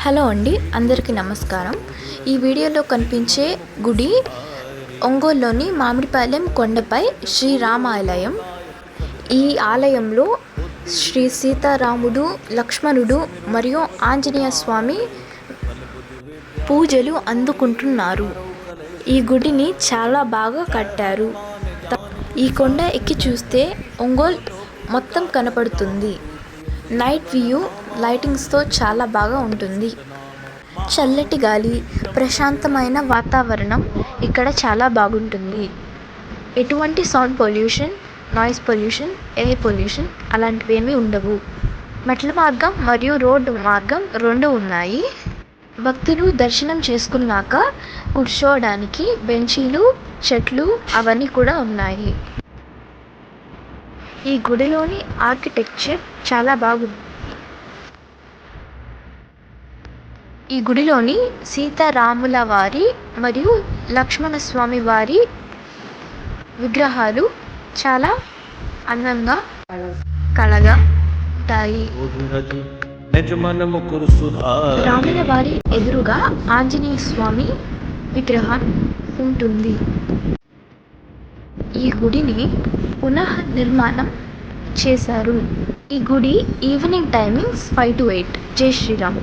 Hello అండి, అందరికీ నమస్కారం. ఈ వీడియోలో కనిపించే గుడి ఒంగోలులోని మామిడిపాలెం కొండపై శ్రీరామాలయం. ఈ ఆలయంలో శ్రీ సీతారాముడు, లక్ష్మణుడు మరియు ఆంజనేయ స్వామి పూజలు అందుకుంటున్నారు. ఈ గుడిని చాలా బాగా కట్టారు. ఈ కొండ ఎక్కి చూస్తే ఒంగోలు మొత్తం కనపడుతుంది. నైట్ వ్యూ లైటింగ్స్తో చాలా బాగా ఉంటుంది. చల్లటి గాలి, ప్రశాంతమైన వాతావరణం ఇక్కడ చాలా బాగుంటుంది. ఎటువంటి sound pollution, noise pollution, air pollution అలాంటివేమీ ఉండవు. మెట్ల మార్గం మరియు రోడ్డు మార్గం 2 ఉన్నాయి. భక్తులు దర్శనం చేసుకున్నాక కూర్చోవడానికి బెంచీలు, చెట్లు అవన్నీ కూడా ఉన్నాయి. ఈ గుడిలోని ఆర్కిటెక్చర్ చాలా బాగుంది. ఈ గుడిలోని సీతారాముల వారి మరియు లక్ష్మణస్వామి వారి విగ్రహాలు చాలా అందంగా కళగా ఉంటాయి. రాముల వారి ఎదురుగా ఆంజనేయ స్వామి విగ్రహం ఉంటుంది. ఈ గుడిని పునఃనిర్మాణం చేశారు. ఈ గుడి ఈవినింగ్ టైమింగ్స్ 5 to 8. జై శ్రీరామ్.